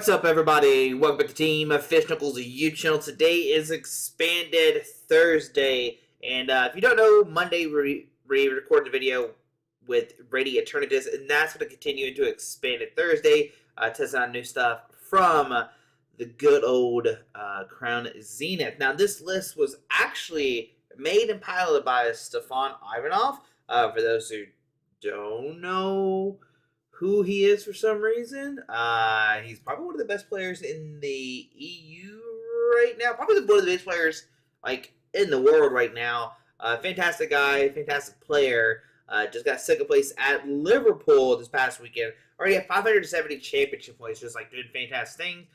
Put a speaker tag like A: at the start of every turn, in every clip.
A: What's up, everybody? Welcome back to Team Fish Knuckles YouTube channel. Today is Expanded Thursday, and if you don't know, Monday we recorded a video with Radiant Eternatus, and that's going to continue into Expanded Thursday, testing out new stuff from the good old Crown Zenith. Now, this list was actually made and piloted by Stefan Ivanoff. For those who don't know who he is for some reason, he's probably one of the best players in the EU right now. Probably one of the best players like in the world right now. Fantastic guy, fantastic player. Just got second place at Liverpool this past weekend. Already have 570 championship points, just like doing fantastic things.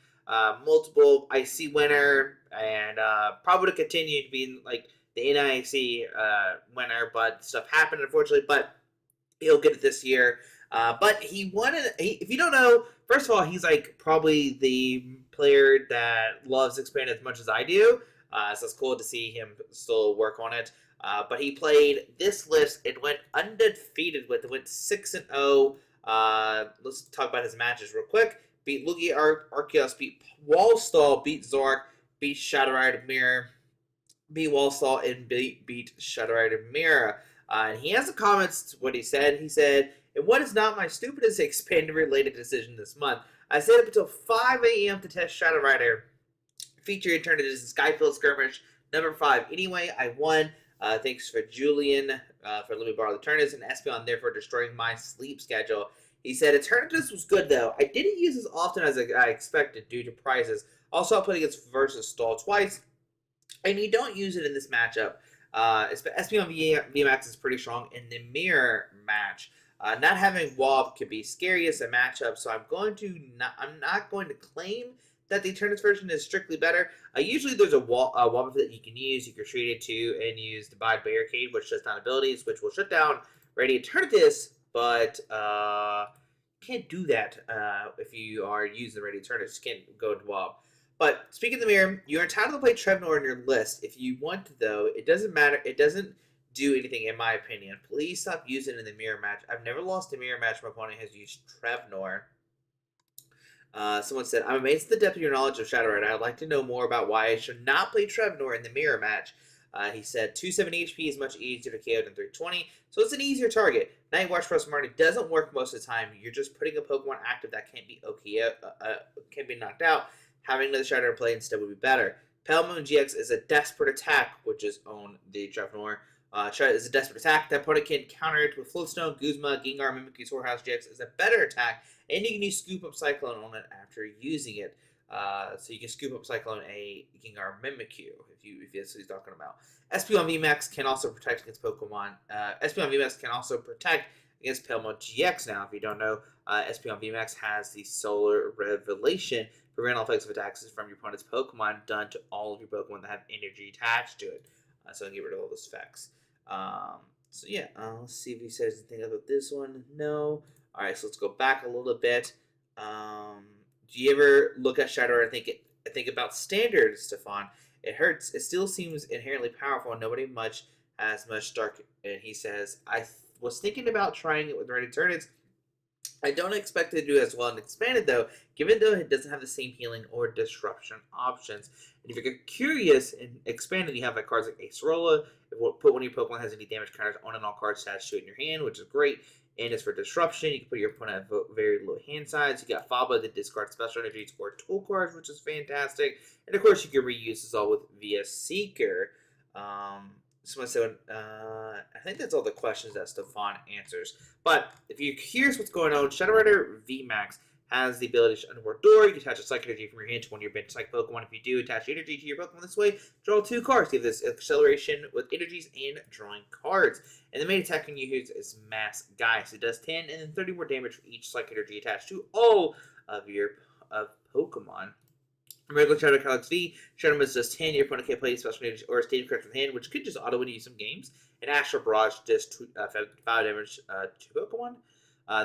A: Multiple IC winner, and probably to continue to be like the NIC winner, but stuff happened unfortunately. But he'll get it this year. But he won it. If you don't know, first of all, he's like probably the player that loves Expanded as much as I do. So it's cool to see him still work on it. But he played this list. It went undefeated with. It went 6-0. Let's talk about his matches real quick. Beat Lugia Arceus, beat Wallstall, beat Zork, beat Shadow Rider Mirror, beat Wallstall, and beat Shadow Rider Mirror. And he has the comments to what he said. He said, "And what is not my stupidest Expanded-related decision this month? I stayed up until 5 a.m. to test Shadow Rider. Feature Eternatus Skyfield Skirmish number 5. Anyway, I won. Thanks for Julian for letting me borrow the Eternatus, and Espeon therefore destroying my sleep schedule." He said, "Eternatus was good though. I didn't use as often as I expected due to prizes. Also, I played against Versus Stall twice, and you don't use it in this matchup. Espeon VMAX is pretty strong in the mirror match. Not having Wob could be scary as a matchup, so I'm not going to claim that the Eternatus version is strictly better. Usually there's a Wob that you can use. You can treat it to and use Divide Barricade, which shuts down abilities, which will shut down Radiant Eternatus, but can't do that if you are using the Radiant Eternatus. You can't go to Wob. But speaking of the mirror, you're entitled to play Trevnor in your list. If you want to, though, it doesn't matter. It doesn't do anything, in my opinion. Please stop using it in the mirror match. I've never lost a mirror match my opponent has used Trevnor." Someone said, "I'm amazed at the depth of your knowledge of Shadow Rider. I'd like to know more about why I should not play Trevnor in the mirror match." He said, 270 HP is much easier to KO than 320, so it's an easier target. Night Watch Plus Marty doesn't work most of the time. You're just putting a Pokemon active that can't be can be knocked out. Having another Shadow Rider play instead would be better. Pokemon GX is a desperate attack, which is on the Trevnor. Is a desperate attack. That opponent can counter it with Float Stone, Guzma, Gengar Mimikyu GX is a better attack, and you can use Scoop Up Cyclone on it after using it. So you can Scoop Up Cyclone a Gengar Mimikyu if that's what he's talking about. Espeon VMAX can also protect against Pokemon. Espeon VMAX can also protect against Pokemon GX now. If you don't know, Espeon VMAX has the Solar Revelation. Prevent all effects of attacks from your opponent's Pokemon done to all of your Pokemon that have energy attached to it. So get rid of all those effects. So yeah, let's see if he says anything about this one. No. Alright, so let's go back a little bit. Do you ever look at Shadow Rider and think about standard, Stefan? It hurts. It still seems inherently powerful, and nobody has much dark. And he says, I was thinking about trying it with Radiant Eternatus. I don't expect it to do as well in Expanded, though, given though it doesn't have the same healing or disruption options. And if you're curious, in Expanded, you have like cards like Acerola. Put one of your Pokemon has any damage counters on and all cards attached to it in your hand, which is great. And it's for disruption. You can put your opponent at very low hand size. You got Faba that discards special energies or tool cards, which is fantastic. And of course, you can reuse this all via Seeker. Someone said, I think that's all the questions that Stefan answers. But if you're curious what's going on, Shadow Rider VMAX has the ability to underboard door. You can attach a Psychic Energy from your hand to one of your bench Psychic Pokemon. If you do attach energy to your Pokemon this way, draw 2 cards. Give this acceleration with energies and drawing cards. And the main attack you use is Mass Geist. It does 10 and then 30 more damage for each Psychic Energy attached to all of your Pokemon. Regular Shadow Calyrex V, Shadow Mist does 10, your opponent can't play special energy or a state card from hand, which could just auto-win you some games. And Astral Barrage does 5 damage to Pokemon.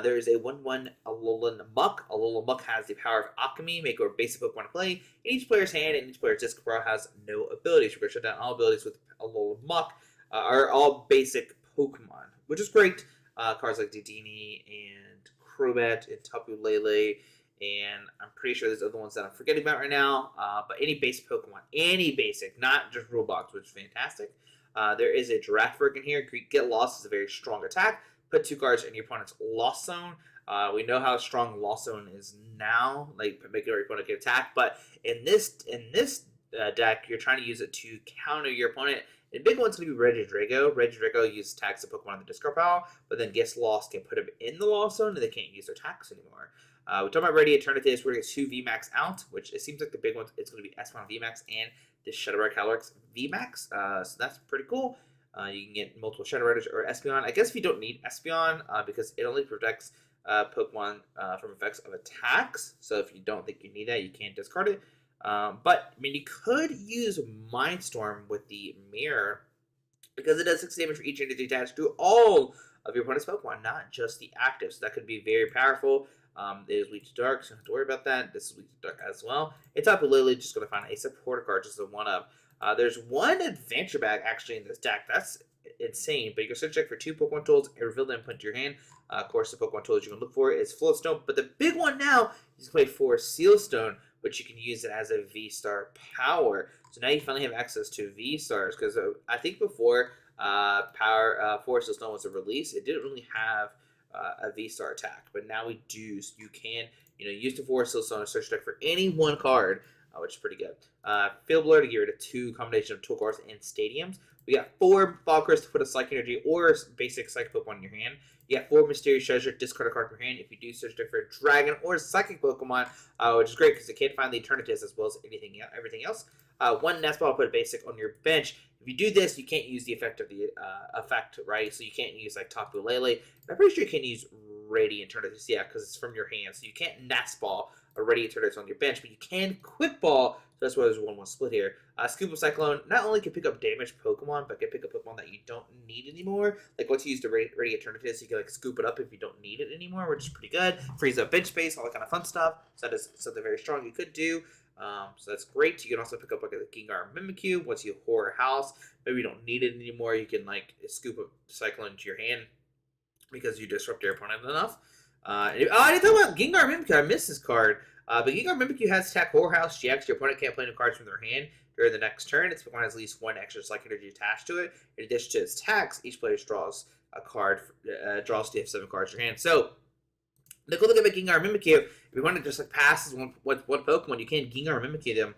A: There is a 1/1 Alolan Muk. Alolan Muk has the power of Alchemy, make a basic Pokemon to play. In each player's hand and each player's disc pro has no abilities. We're going to shut down all abilities with Alolan Muk, are all basic Pokemon, which is great. Cards like Dedenne and Crobat and Tapu Lele and I'm pretty sure there's other ones that I'm forgetting about right now. But any basic Pokemon, any basic, not just rule box, which is fantastic. There is a Girafarig in here. Get Lost is a very strong attack. Put 2 cards in your opponent's Lost Zone. We know how strong Lost Zone is now, like making your opponent get attacked. But in this deck, you're trying to use it to counter your opponent. The big one's going to be Regidrago. Regidrago uses attacks to Pokemon on the discard pile, but then Gets Lost can put them in the Lost Zone, and they can't use their attacks anymore. We talked about Radiant Eternatus. We're going to get 2 VMAX out, which it seems like the big one. It's going to be Espeon VMAX and the Shadow Rider Calyrex VMAX. So that's pretty cool. You can get multiple Shadow Riders or Espeon. I guess if you don't need Espeon, because it only protects Pokemon from effects of attacks. So if you don't think you need that, you can discard it. But I mean, you could use Mindstorm with the Mirror because it does 6 damage for each energy attached to all of your opponent's Pokemon, not just the active. So that could be very powerful. It is weak to dark, so you don't have to worry about that. This is weak to dark as well. And Tapu Lele just going to find a supporter card, just a 1-up. There's one adventure bag actually in this deck. That's insane. But you can search deck for 2 Pokemon tools and reveal them, put into your hand. Of course, the Pokemon tools you can look for is Float Stone. But the big one now is to play 4 Seal Stone, which you can use it as a V-Star power. So now you finally have access to V-Stars, because I think before 4 Seal Stone was a release, it didn't really have a V-Star attack, but now we do. So you can, use the 4 Seal Stone and search deck for any 1 card, which is pretty good. Field Blower to get rid of 2 combination of tool cards and stadiums. We got 4 Fog Crystal to put a Psychic Energy or basic Psychic Pokemon in your hand. You got 4 Mysterious Treasure, discard a card from your hand if you do search deck for a Dragon or Psychic Pokemon, which is great because it can't find the Eternatus as well as everything else. 1 Nest Ball, put a basic on your bench. If you do this, you can't use the effect of the effect, right? So you can't use like Tapu Lele. I'm pretty sure you can use Radiant Eternatus, yeah, because it's from your hand. So you can't Nest Ball a Radiant Eternatus on your bench, but you can Quick Ball. So that's why there's a 1-1 split here. Scoop Up Cyclone not only can pick up damaged Pokemon, but can pick up Pokemon that you don't need anymore. Like once you use the Radiant Eternatus, you can like scoop it up if you don't need it anymore, which is pretty good. Frees up bench space, all that kind of fun stuff. So that is something very strong you could do. So that's great. You can also pick up like a Gengar Mimikyu once you Horror House. Maybe you don't need it anymore. You can like scoop Up Cyclone into your hand because you disrupt your opponent enough. I didn't talk about Gengar Mimikyu. I missed this card. But Gengar Mimikyu has attack Horror House GX. Your opponent can't play any cards from their hand during the next turn. Its Pokemon has at least 1 extra Psychic Energy attached to it. In addition to its attacks, each player draws a card, draws to have 7 cards in your hand. So, look at Gengar Mimikyu. If you want to just like pass as one Pokemon, you can Gengar Mimikyu them.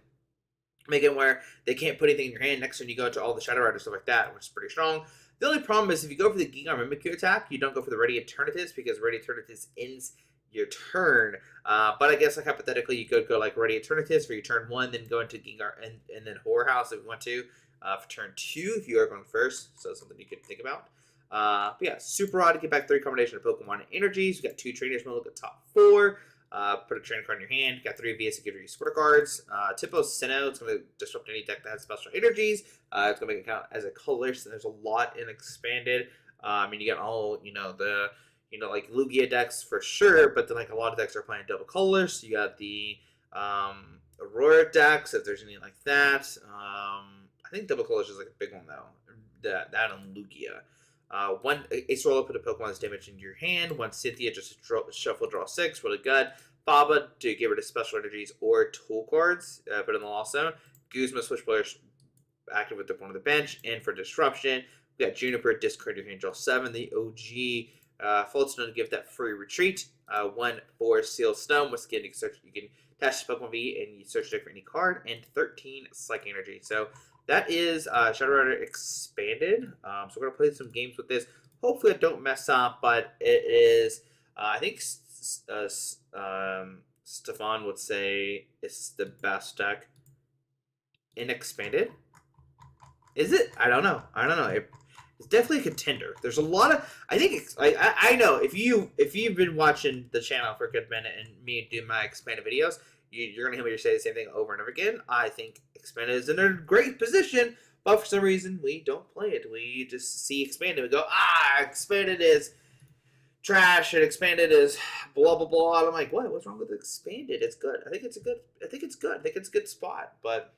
A: Make it where they can't put anything in your hand next turn. You go to all the Shadow Riders, stuff like that, which is pretty strong. The only problem is if you go for the Gengar Mimikyu attack, you don't go for the Radiant Eternatus because Radiant Eternatus ends your turn. But I guess like hypothetically you could go like Radiant Eternatus for your turn 1, then go into Gengar and then Horror House if you want to for turn 2 if you are going first. So that's something you could think about. But yeah, Super Rod to get back 3 combination of Pokemon and energies. You got 2 Trainers Mail at top 4. Put a trainer card in your hand. You got 3 VS to give you supporter cards. Temple of Sinnoh, it's going to disrupt any deck that has special energies. It's going to make it count as a color, so there's a lot in expanded. I mean, you get all, like Lugia decks for sure, but then like a lot of decks are playing double colors. So you got the Aurora decks, if there's any like that. I think double colors is like a big one though. That and Lugia. 1 Acerola, put a Pokemon that's damaged into your hand. 1 Cynthia, just shuffle, draw 6, really good. Faba to get rid of special energies or tool cards, put in the Lost Zone. Guzma, switch players active with one on the bench. And for disruption, we got Juniper, discard your hand, draw 7. The OG Float Stone to give that free retreat. 1 for Seal Stone, once again you can attach to Pokemon V and you search deck for any card, and 13 Psychic Energy. So that is Shadow Rider expanded. So we're gonna play some games with this. Hopefully I don't mess up, but it is. I think Stefan would say it's the best deck in expanded. Is it? I don't know. It's definitely a contender. There's a lot of. I think it's. I know if you've been watching the channel for a good minute and me do my expanded videos, you're gonna hear me say the same thing over and over again. I think expanded is in a great position, but for some reason we don't play it. We just see expanded. We go, expanded is trash and expanded is blah blah blah. And I'm like, what? What's wrong with expanded? It's good. I think it's good. I think it's a good spot, but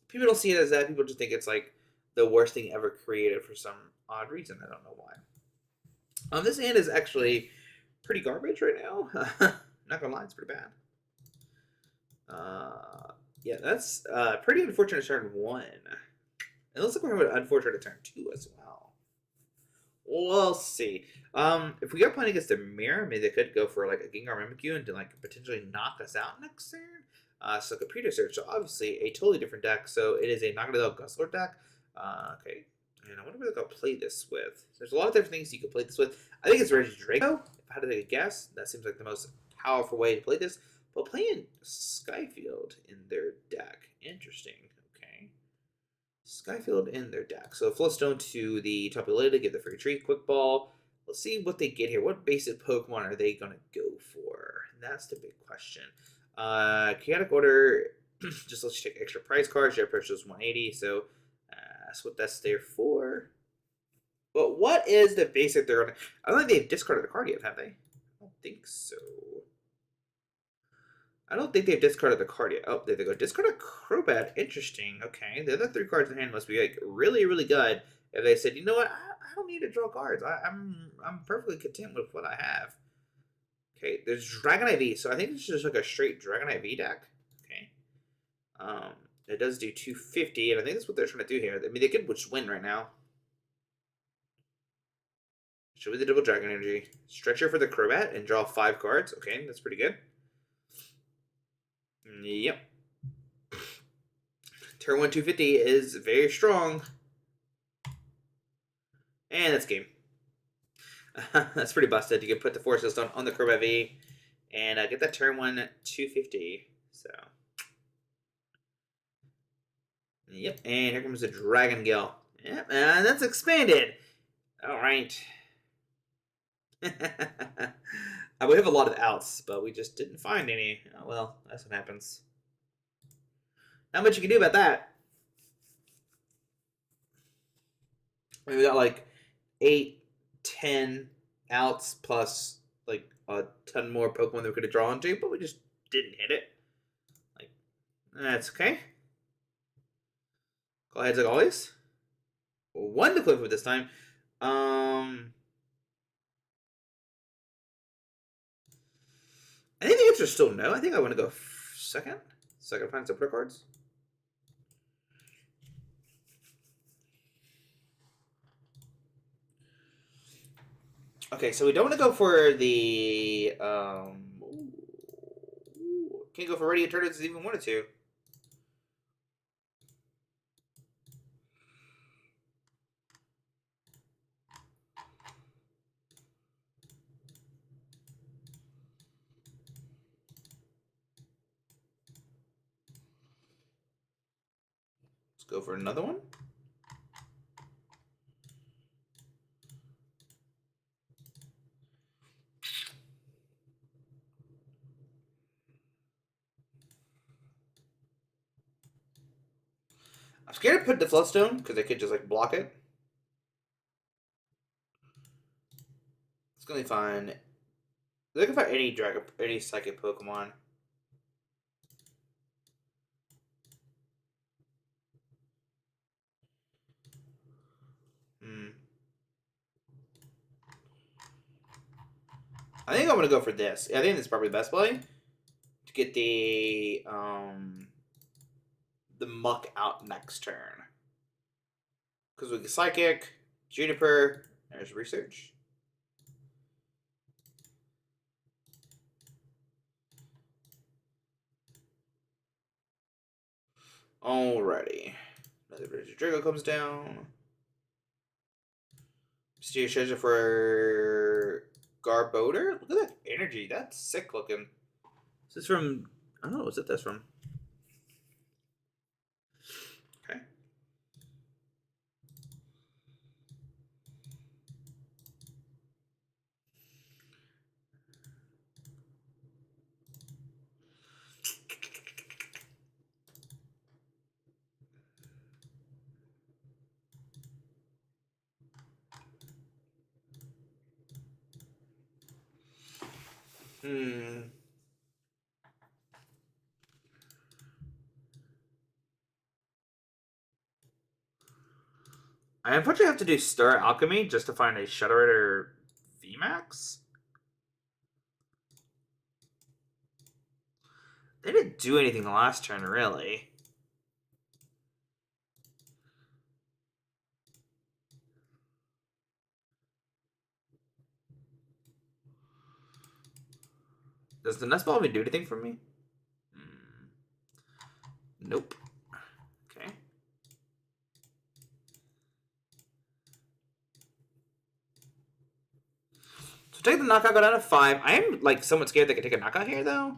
A: people don't see it as that. People just think it's like the worst thing ever created for some odd reason. I don't know why. This hand is actually pretty garbage right now. Not gonna lie, it's pretty bad. Yeah, that's pretty unfortunate turn 1. It looks like we're having an unfortunate turn 2 as well. We'll see. If we are playing against a mirror, maybe they could go for like a Gengar Mimikyu and to like potentially knock us out next turn. So computer search, so obviously a totally different deck. So it is a Naganadel Guzzler deck. Okay. And I wonder what they're going to play this with. There's a lot of different things you can play this with. I think it's Regidrago. If I had to take a guess, that seems like the most powerful way to play this. But playing Skyfield in their deck. Interesting. Okay. Skyfield in their deck. So Float Stone to the Tapu Lele to get the free tree. Quick Ball. Let's see what they get here. What basic Pokemon are they going to go for? That's the big question. Chaotic Order just lets you take extra prize cards. Your purchase is 180, so that's what that's there for. But what is the basic they're going to... I don't think they've discarded the card yet, have they? I don't think so. I don't think they've discarded the card yet. Oh, there they go. Discard a Crobat. Interesting. Okay. The other 3 cards in hand must be like really, really good. If they said, you know what, I don't need to draw cards. I'm perfectly content with what I have. Okay, there's Dragon IV. So I think this is just like a straight Dragon IV deck. Okay. It does do 250, and I think that's what they're trying to do here. I mean, they could just win right now. Show me the double Dragon Energy. Stretcher for the Crobat and draw 5 cards. Okay, that's pretty good. Yep. Turn 1 250 is very strong. And that's game. That's pretty busted. You can put the Force Stone on the Crobat V and get that turn 1 250. So. Yep, and here comes the Dragon Gill. Yep, and that's expanded. All right. We have a lot of outs, but we just didn't find any. Oh, well, that's what happens. Not much you can do about that. We got like 8, 10 outs plus like a ton more Pokemon that we could have drawn to, but we just didn't hit it. Like, that's okay. Call heads like always. 1 to clip with this time. I think the answer is still no. I think I want to go second. So I can find some pro cards. Okay, so we don't want to go for the can't go for Radiant Eternatus even wanted to. Let's go for another one. I'm scared to put the Float Stone because I could just like block it. It's gonna be fine. They're looking for any psychic Pokemon. I think I'm gonna go for this. I think this is probably the best play to get the Muk out next turn. Because we get Psychic, Juniper, there's Research. Alrighty. Another Drago comes down. Mysterious Treasure for Garbodor? Look at that energy. That's sick looking. Is this from... I don't know. What's this from? Okay. I unfortunately have to do Star Alchemy just to find a Shudderator VMAX. They didn't do anything the last turn, really. Does the Nestball even do anything for me? Nope. Okay. So take the knockout, go down to 5. I am like somewhat scared they could take a knockout here, though.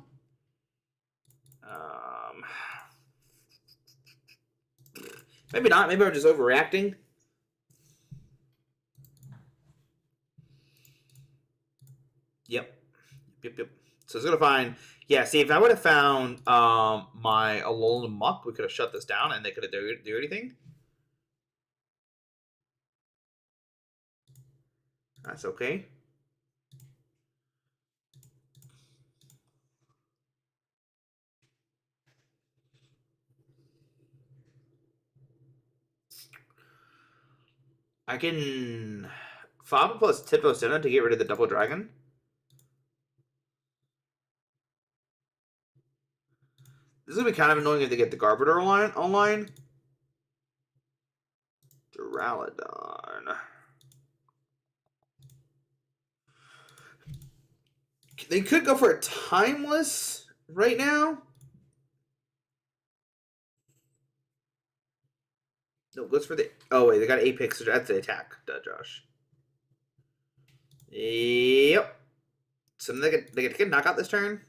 A: Maybe not. Maybe I'm just overreacting. Yep. So it's gonna find. Yeah. See, if I would have found my Alolan Muk, we could have shut this down, and they could have do anything. That's okay. I can Faba plus Temple of Sinnoh to get rid of the double dragon. This is gonna be kind of annoying if they get the Garbodor online. Duraludon. They could go for a Timeless right now. No, goes for the. Oh wait, they got Apex. So that's the attack, Josh. Yep. So they get knock out this turn.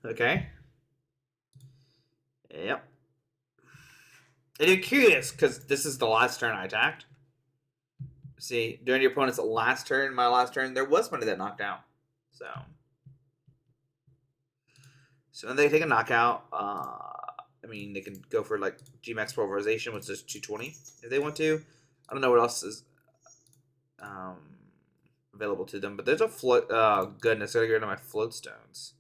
A: Okay. Yep. And you're curious because this is the last turn I attacked. See, during your opponent's last turn, my last turn, there was money that knocked out. So then they take a knockout. I mean, they can go for like GMAX pulverization, which is 220 if they want to. I don't know what else is available to them, but there's a float. Goodness, I gotta get rid of my float stones.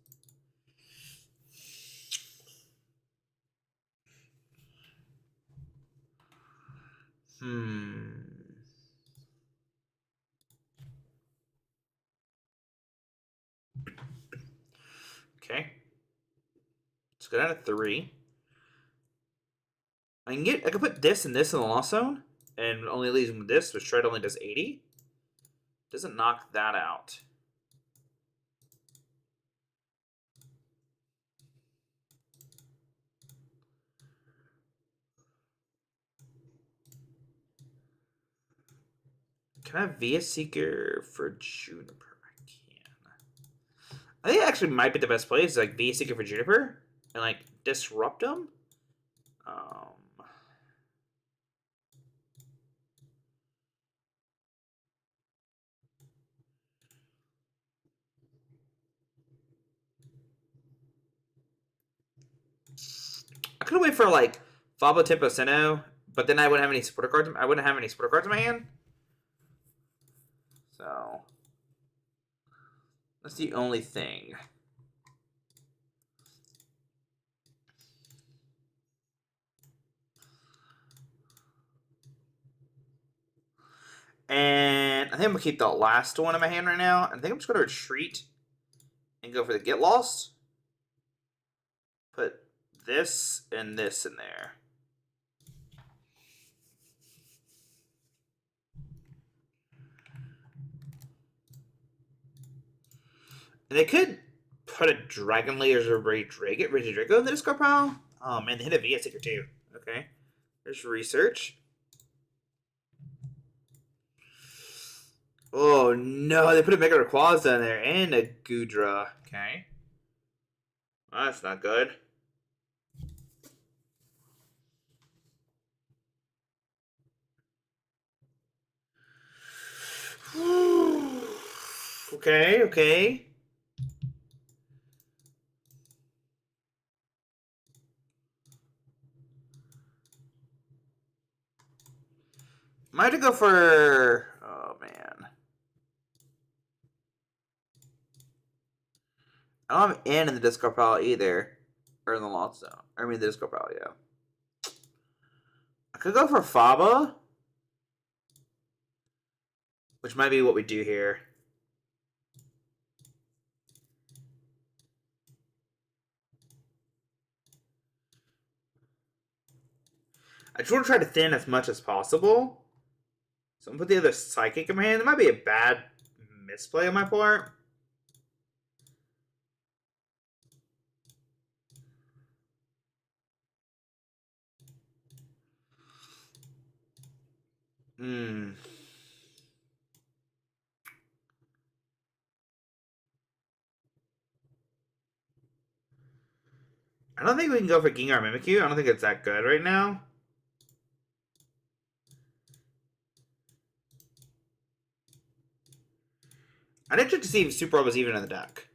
A: Okay. Let's go down to 3. I can put this and this in the lost zone, and only leaves with this, which Shred only does 80. Doesn't knock that out. Can I have Via Seeker for Juniper? I can. I think it actually might be the best play is like Via Seeker for Juniper and like disrupt them. I could wait for like Faba Temple of Sinnoh, but then I wouldn't have any supporter cards. I wouldn't have any supporter cards in my hand. So that's the only thing. And I think I'm going to keep the last one in my hand right now. I think I'm just going to retreat and go for the Get Lost. Put this and this in there. And they could put a Dragon Layers or Regidrago in the discard pile. Oh man, they hit a VS Seeker too. Okay. There's research. Oh no, they put a Mega Rayquaza in there and a Goodra. Okay. Well, that's not good. Okay. Might have to go for. Oh man. I don't have N in the discard pile either. Or in the lost zone. I mean the discard pile, yeah. I could go for Faba. Which might be what we do here. I just want to try to thin as much as possible. So I'm going to put the other Psychic in my hand. It might be a bad misplay on my part. I don't think we can go for Gengar Mimikyu. I don't think it's that good right now. I'd interested to see if Super Rod was even in the deck.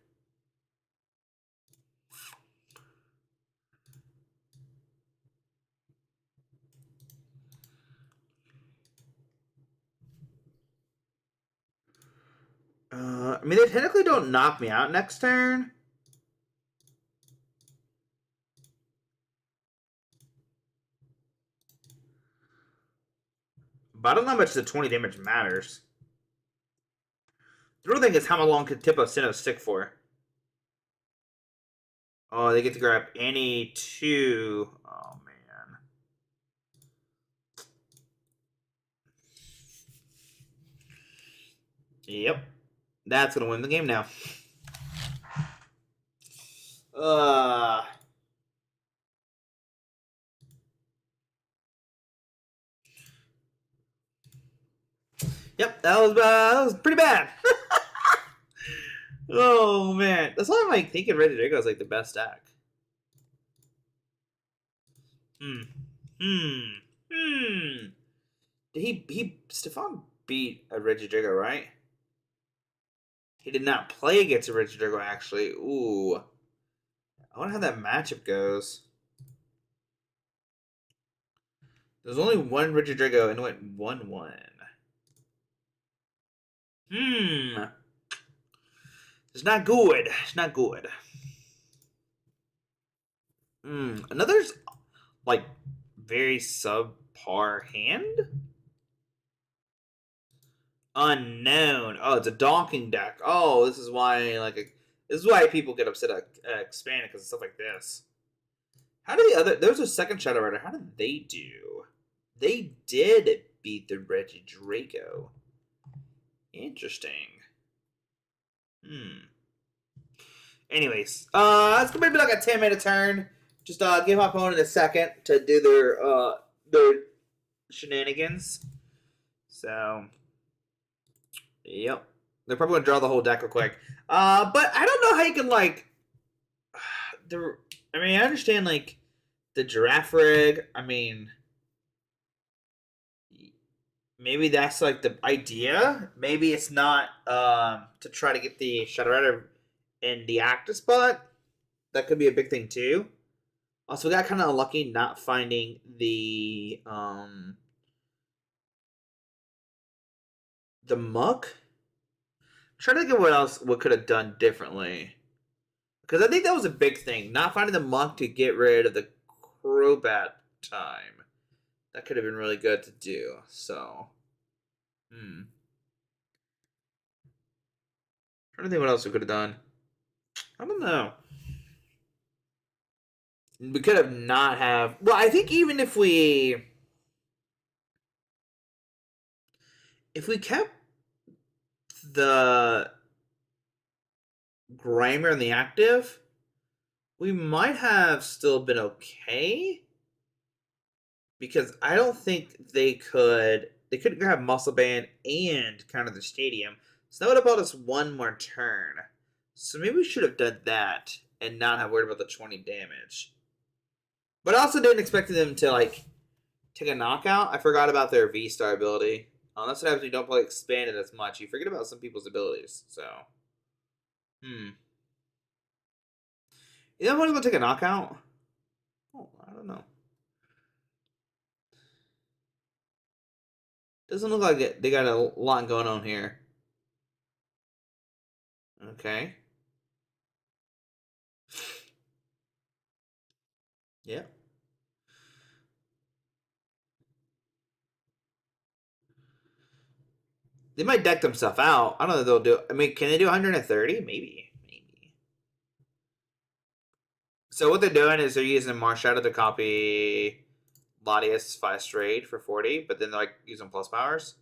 A: I mean, they technically don't knock me out next turn. But I don't know how much the 20 damage matters. The real thing is how long could Temple of Sinnoh stick for? Oh, they get to grab any two. Oh, man. Yep. That's going to win the game now. Yep, that was pretty bad. Oh, man. That's why I'm like thinking Regidrago is like the best deck. Stefan beat a Regidrago, right? He did not play against a Regidrago, actually. Ooh. I wonder how that matchup goes. There's only one Regidrago and it went 1-1. It's not good. It's not good. Another, like, very subpar hand? Unknown. Oh, it's a donking deck. Oh, this is why, like, this is why people get upset at expanding, because of stuff like this. How did the other... There was a second Shadow Rider. How did they do? They did beat the Regidrago. Interesting. Anyways, it's gonna be like a 10-minute turn. Just give my opponent a second to do their shenanigans. So, yep, they're probably gonna draw the whole deck real quick. But I don't know how you can like. I mean, I understand like the Girafarig. I mean, maybe that's like the idea. Maybe it's not to try to get the Shadow Rider in the active spot. That could be a big thing too. Also, we got kind of unlucky not finding the Muk. I'm trying to think of what else we could have done differently. Because I think that was a big thing. Not finding the Muk to get rid of the Crobat time. That could have been really good to do. So, trying to think what else we could have done. I don't know. We could have not have. Well, I think even if we kept the Grimer in the active, we might have still been okay. Because I don't think they couldn't grab Muscle Band and counter the stadium. So that would have bought us one more turn. So maybe we should have done that and not have worried about the 20 damage. But I also didn't expect them to like take a knockout. I forgot about their V-Star ability. That's what happens when you don't play Expanded as much. You forget about some people's abilities. So, You know what? Going to take a knockout? Oh, I don't know. Doesn't look like it. They got a lot going on here. Okay. Yeah. They might deck themselves out. I don't know if they'll do. I mean, can they do 130? Maybe. So what they're doing is they're using Marshadow to copy Latias 5 straight for 40, but then like using plus powers.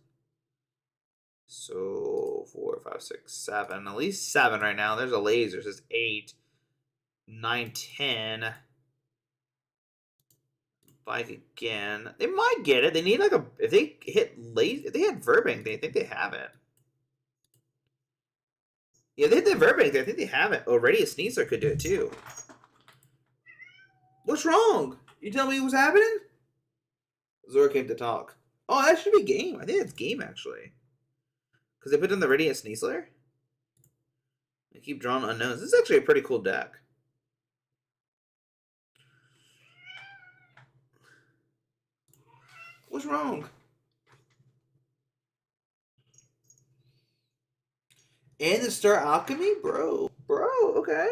A: So 4, 5, 6, 7. At least 7 right now. There's a laser. It says 8, 9, 10. Bike again. They might get it. They need like a. If they hit laser, if they had Verbank, they think they have it. Yeah, they hit the Verbank. I think they have it. Oh, Radiant Sneasler could do it too. What's wrong? You tell me what's happening? Zora came to talk. Oh, that should be game. I think it's game actually. Because they put in the Radiant Sneasler. They keep drawing unknowns. This is actually a pretty cool deck. What's wrong? And the Star Alchemy? Bro, okay.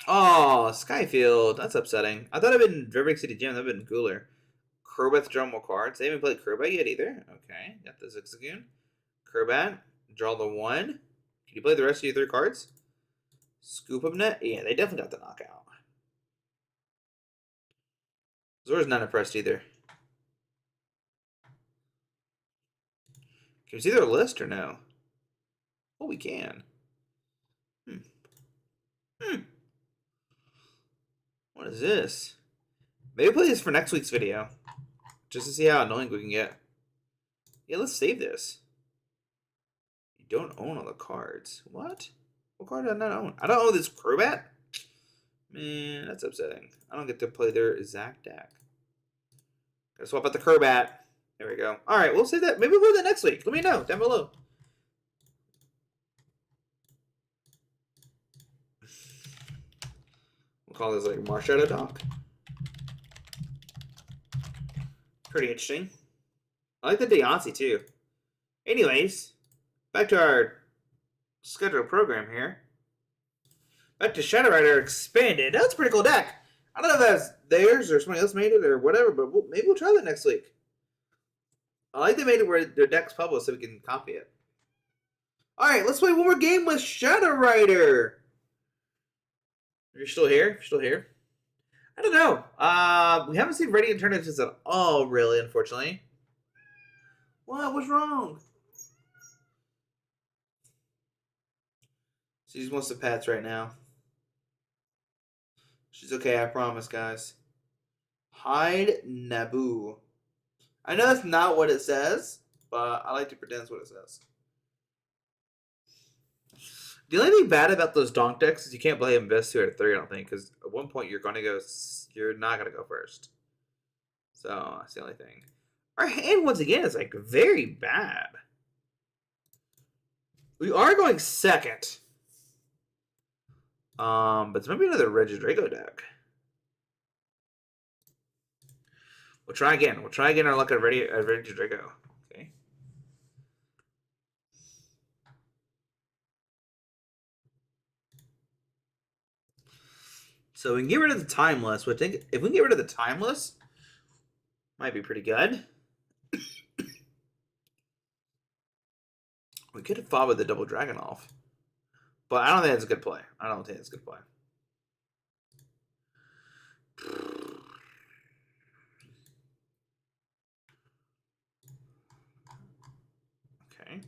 A: Oh, Skyfield. That's upsetting. I thought it'd been Verbank City Gym. That'd been cooler. Crobat, draw more cards. They haven't played Crobat yet either. Okay, got the Zigzagoon. Crobat, draw the 1. Can you play the rest of your 3 cards? Scoop Up Net? Yeah, they definitely got the knockout. Zora's not impressed either. Can we see their list or no? Oh, we can. What is this? Maybe play this for next week's video. Just to see how annoying we can get. Yeah, let's save this. You don't own all the cards. What? What card do I not own? I don't own this Crobat? Man, that's upsetting. I don't get to play their exact deck. Gotta swap out the Crobat. There we go. Alright, we'll save that. Maybe we'll play that next week. Let me know down below. We'll call this like Marshadow Doc. Pretty interesting. I like the Deontay too. Anyways, back to our scheduled program here. Back to Shadow Rider Expanded. That's a pretty cool deck. I don't know if that's theirs or somebody else made it or whatever, but maybe we'll try that next week. I like they made it where their deck's published so we can copy it. Alright, let's play one more game with Shadow Rider. You're still here? You're still here? I don't know. We haven't seen Radiant Eternatus at all, really, unfortunately. What? What's wrong? She's wants the pets right now. She's okay, I promise, guys. Hide Naboo. I know that's not what it says, but I like to pretend that's what it says. The only thing bad about those donk decks is you can't play them best 2 out of 3, I don't think, because at one point you're not gonna go first. So that's the only thing. Our hand once again is like very bad. We are going second. But it's maybe another Regidrago deck. We'll try again. We'll try again our luck at Regidrago. Okay. So we can get rid of the Timeless, which I think if we can get rid of the Timeless, might be pretty good. We could have fought with the Double Dragonoff. But I don't think it's a good play. I don't think it's a good play. Okay.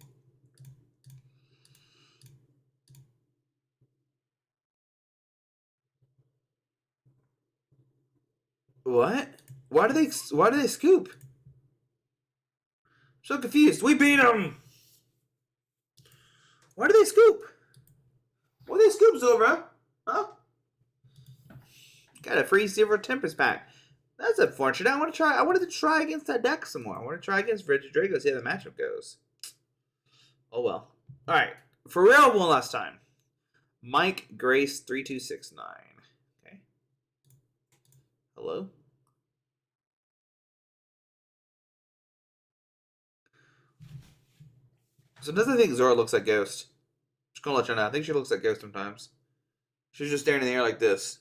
A: What? Why do they scoop? I'm so confused. We beat them. Why do they scoop? What are they scoops over? Huh? Got a free Silver Tempest pack. That's unfortunate. I wanted to try against that deck some more. I want to try against Regidrago, see how the matchup goes. Oh well. Alright. For real, one last time. Mike Grace 3269. Okay. Hello? Sometimes I think Zora looks like Ghost. Just gonna let you know. I think she looks like Ghost sometimes. She's just staring in the air like this.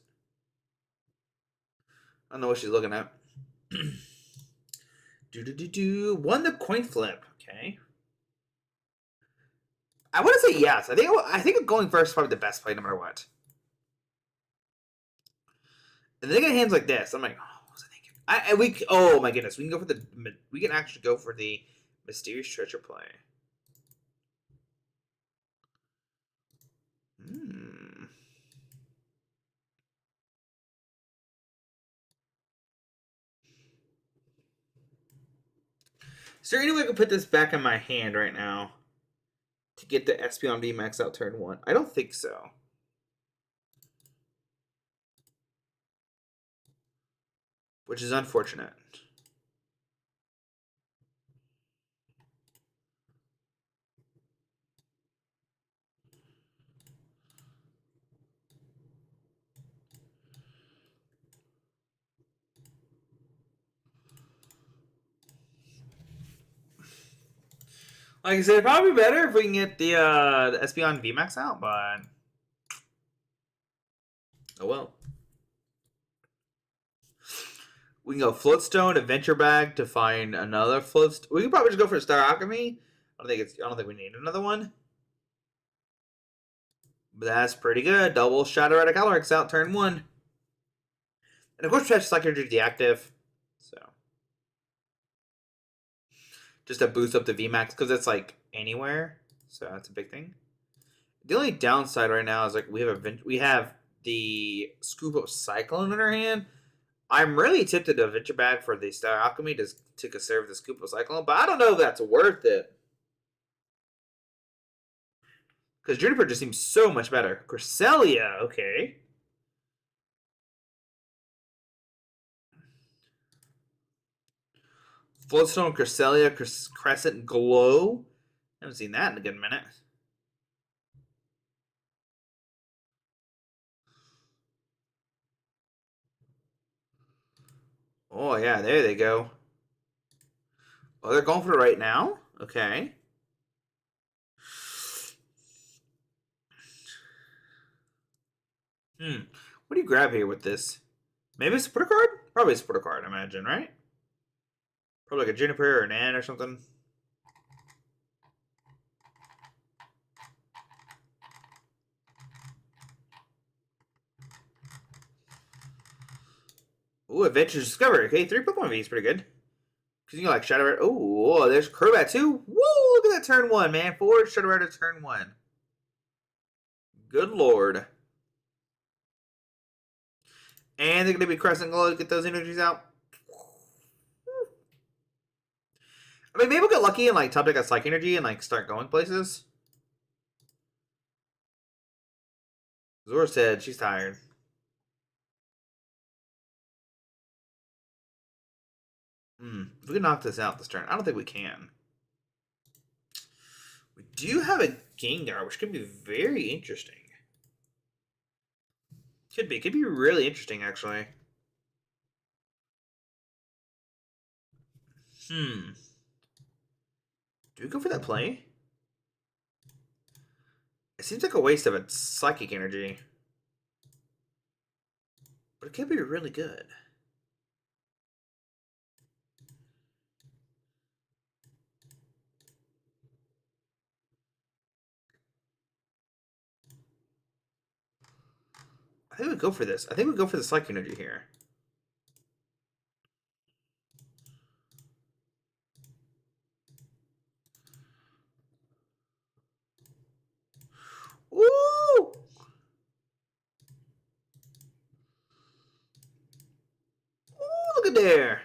A: I don't know what she's looking at. Won the coin flip. Okay. I want to say yes. I think going first is probably the best play no matter what. And they get hands like this. I'm like, oh, what was I thinking? Oh my goodness, we can go for we can actually go for the Mysterious Treasure play. Is there any way I can put this back in my hand right now to get the Espeon VMAX out turn 1? I don't think so. Which is unfortunate. Like I said, it'd probably be better if we can get the Espeon VMAX out, but oh well. We can go Float Stone, Adventure Bag to find another Float. We can probably just go for Star Alchemy. I don't think we need another one. But that's pretty good. Double Shadow Red Calyrex out turn 1. And of course, Trash Psychic deactive. So just to boost up the VMAX because it's like anywhere. So that's a big thing. The only downside right now is like we have the Scoop Up Cyclone in our hand. I'm really tempted to Adventure Bag for the Star Alchemy to conserve the Scoop Up Cyclone, but I don't know if that's worth it. Because Juniper just seems so much better. Cresselia, okay. Floatstone, Cresselia, Crescent Glow. I haven't seen that in a good minute. Oh, yeah, there they go. Oh, they're going for it right now? Okay. What do you grab here with this? Maybe a supporter card? Probably a supporter card, I imagine, right? Probably like a Juniper or an Ant or something. Ooh, Adventure Discovery. Okay, 3 Pokemon V is pretty good. Because you can like Shadow Red. Oh, there's Crobat too. Woo, look at that turn 1, man. 4 Shadow Red to turn 1. Good lord. And they're going to be Crescent Glow to get those energies out. I mean, maybe we'll get lucky and like top deck a Psych Energy and like start going places. Zora said she's tired. If we can knock this out this turn. I don't think we can. We do have a Gengar, which could be very interesting. Could be really interesting, actually. Do we go for that play? It seems like a waste of a Psychic Energy. But it could be really good. I think we go for this. I think we go for the Psychic Energy here. Ooh! Look at there.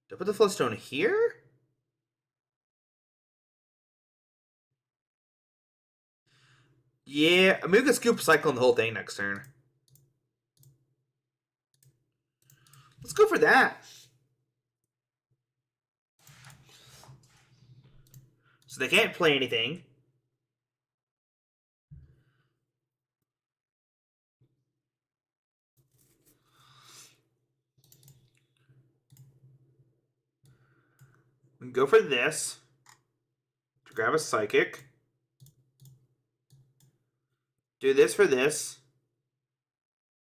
A: Did I put the Float Stone here? Yeah, I mean, we could Scoop Cyclone the whole thing next turn. Let's go for that. So they can't play anything. We can go for this to grab a Psychic. Do this for this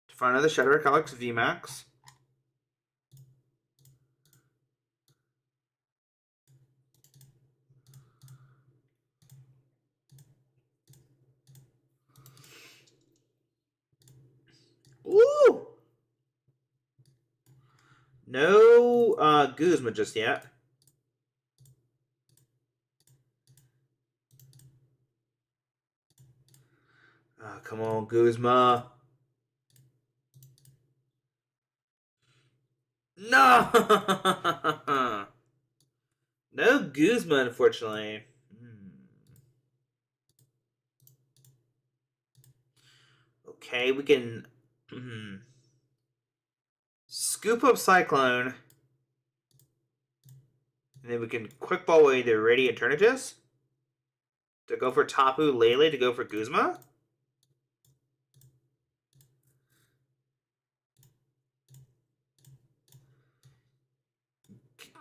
A: to find another Shadow Red Calyrex VMAX. No Guzma just yet. Come on, Guzma. No! No Guzma, unfortunately. Okay, we can Scoop Up Cyclone. And then we can quick ball away the Radiant Eternatus to go for Tapu Lele to go for Guzma.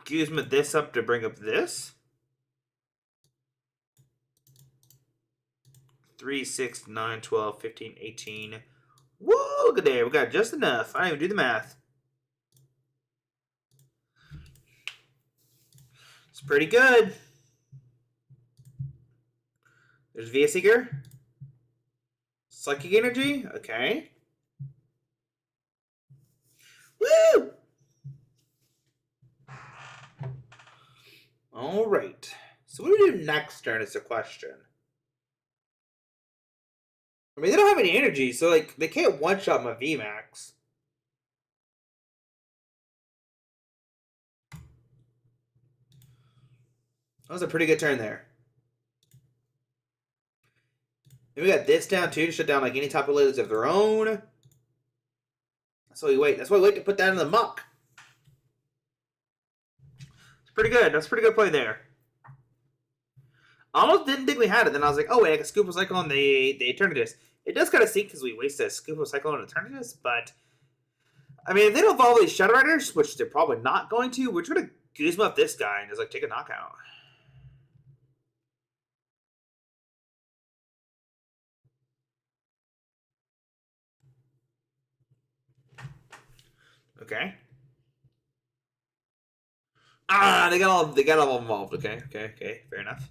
A: Guzma this up to bring up this. 3, 6, 9, 12, 15, 18. Whoa, look at there. We got just enough. I didn't even do the math. It's pretty good. There's VS Seeker. Psychic Energy. Okay. Woo! All right. So what do we do next turn is the question. I mean, they don't have any energy, so like they can't one-shot my VMAX. That was a pretty good turn there. And we got this down too to shut down like any Tapu Lele's of their own. That's why we wait. That's why we wait to put that in the muck. It's pretty good. That's a pretty good play there. I almost didn't think we had it. Then I was like, oh wait, I can Scoop Up Cyclone on the Eternatus. It does kind of sink because we wasted a Scoop Up Cyclone on Eternatus, but I mean, if they don't follow these Shadow Riders, which they're probably not going to, we're trying to Guzma up this guy and just like take a knockout. Okay. They got all involved. Okay, fair enough.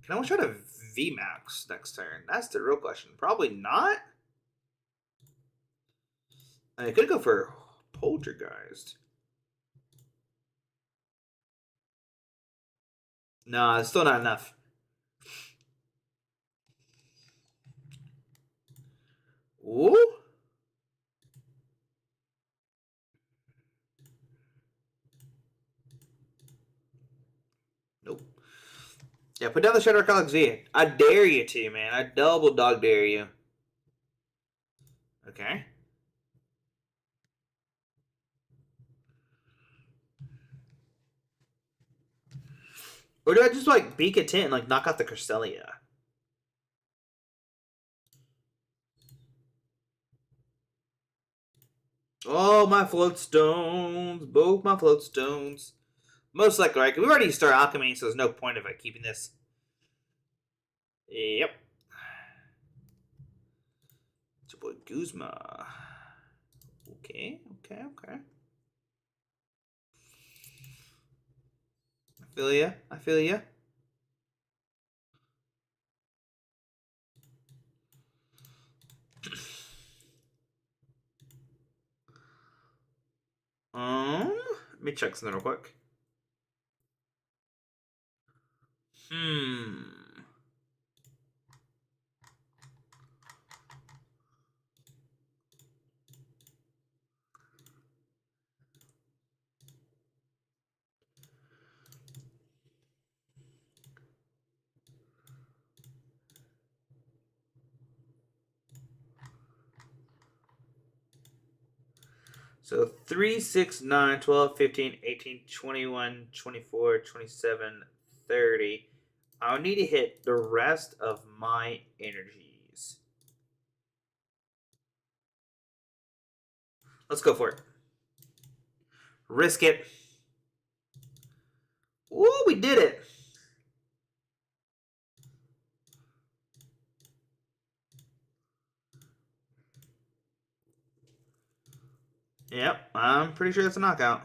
A: Can I try to VMAX next turn? That's the real question. Probably not. I could go for Poltergeist. No, it's still not enough. Ooh. Nope. Yeah, put down the Shadow Calyrex V. I dare you to, man. I double dog dare you. Okay. Or do I just like be content and like knock out the Cresselia? Oh, my Float Stones. Both my Float Stones. Most likely, right? We already started Alchemy, so there's no point of keeping this. Yep. It's your boy Guzma. Okay. I feel ya. Let me check something real quick. So 3, 6, 9, 12, 15, 18, 21, 24, 27, 30. I'll need to hit the rest of my energies. Let's go for it. Risk it. Ooh, we did it. Yep, I'm pretty sure it's a knockout.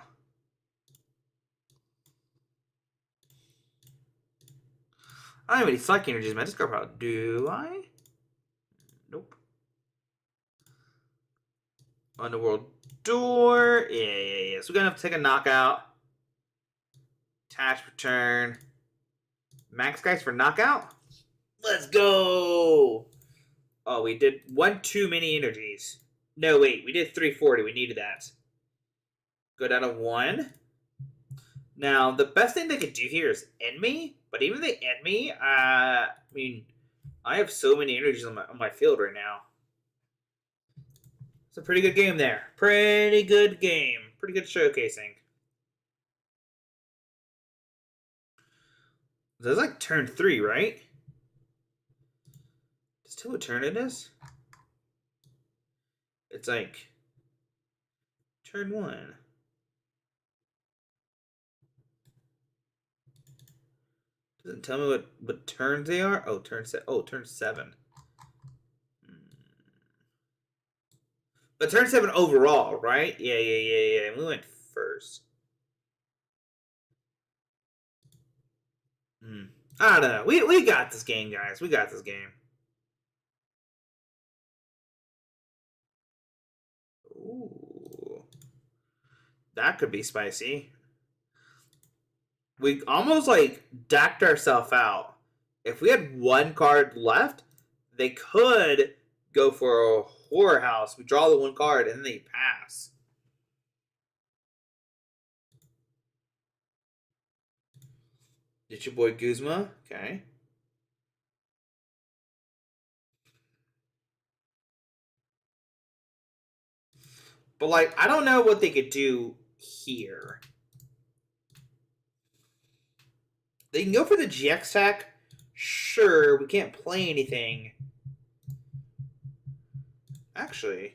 A: I don't have any psychic energies, man. Just go out. Do I? Nope. Underworld Restore. Yeah. So we're gonna have to take a knockout. Attach return. Max guys for knockout. Let's go. Oh, we did one too many energies. No, wait, we did 340. We needed that. Go down to 1. Now, the best thing they could do here is end me. But even if they end me, I mean, I have so many energies on my field right now. It's a pretty good game there. Pretty good game. Pretty good showcasing. This is like turn 3, right? Does tell what turn it is? It's like turn 1. Doesn't tell me what turns they are. Oh, turn 7. But turn 7 overall, right? Yeah. We went first. I don't know. We got this game, guys. We got this game. Ooh. That could be spicy. We almost like decked ourselves out. If we had one card left, they could go for a horror house. We draw the one card and then they pass. It's your boy Guzma. Okay. But like, I don't know what they could do here. They can go for the GX tech. Sure, we can't play anything. Actually.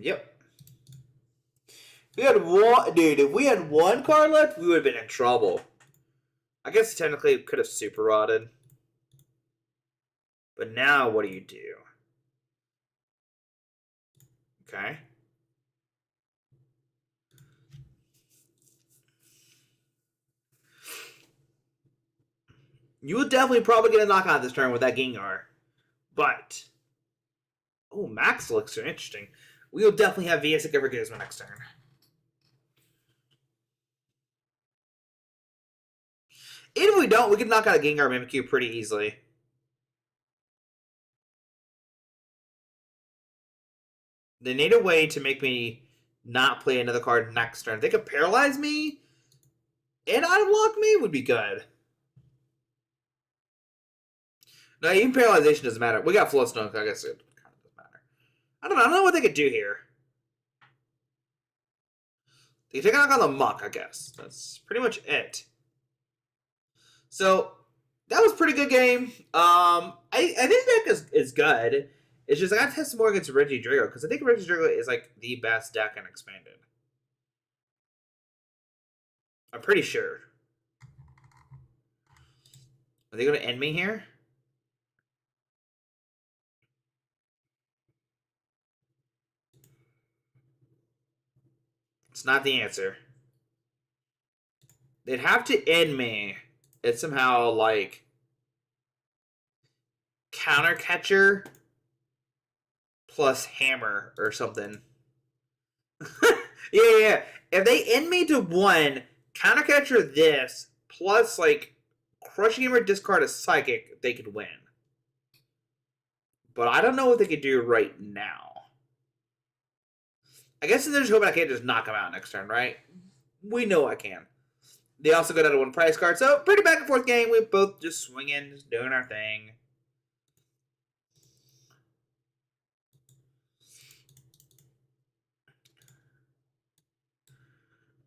A: Yep. We had one, dude. If we had one card left, we would have been in trouble. I guess technically we could have super rotted. But now, what do you do? Okay. You will definitely probably get a knockout this turn with that Gengar. But, oh, Max looks interesting. We will definitely have VS for Guzma next turn. Even if we don't, we can knock out a Gengar Mimikyu pretty easily. They need a way to make me not play another card next turn. If they could paralyze me and unlock me would be good. No, even paralyzation doesn't matter. We got Float Stone, I guess it kind of doesn't matter. I don't know what they could do here. They can take a knock on the Muk, I guess. That's pretty much it. So, that was a pretty good game. I think deck is good. It's just I gotta test more against Regidrago, because I think Regidrago is like the best deck in Expanded. I'm pretty sure. Are they gonna end me here? It's not the answer. They'd have to end me. It's somehow like counter catcher plus hammer or something. yeah. If they end me to 1, counter catcher this plus like crushing hammer, discard a psychic, they could win. But I don't know what they could do right now. I guess they're just hoping I can't just knock them out next turn, right? We know I can. They also got out of 1 prize card, so pretty back and forth game. We both just swinging, just doing our thing.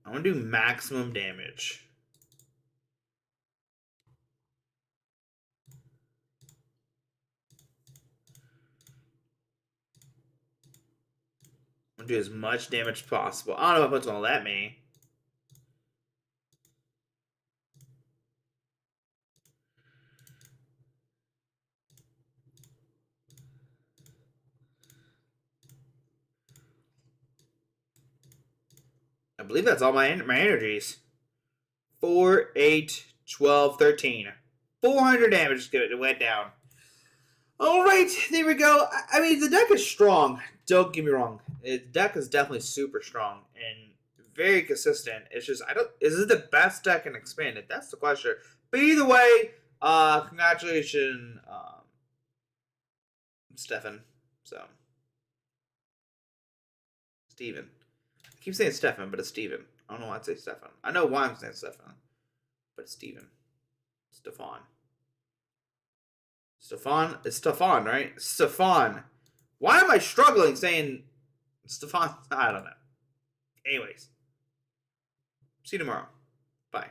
A: I want to do maximum damage. I want to do as much damage as possible. I don't know if it's going to let me. I believe that's all my energies. 4, 8, 12, 13. 400 damage it went down. Alright, there we go. I mean, the deck is strong. Don't get me wrong. The deck is definitely super strong and very consistent. It's just, is it the best deck in Expanded? That's the question. But either way, congratulations, Stefan. So, Steven. I keep saying Stefan, but it's Steven. I don't know why I say Stefan. I know why I'm saying Stefan, but it's Steven. Stefan. Stefan? It's Stefan, right? Stefan. Why am I struggling saying Stefan? I don't know. Anyways. See you tomorrow. Bye.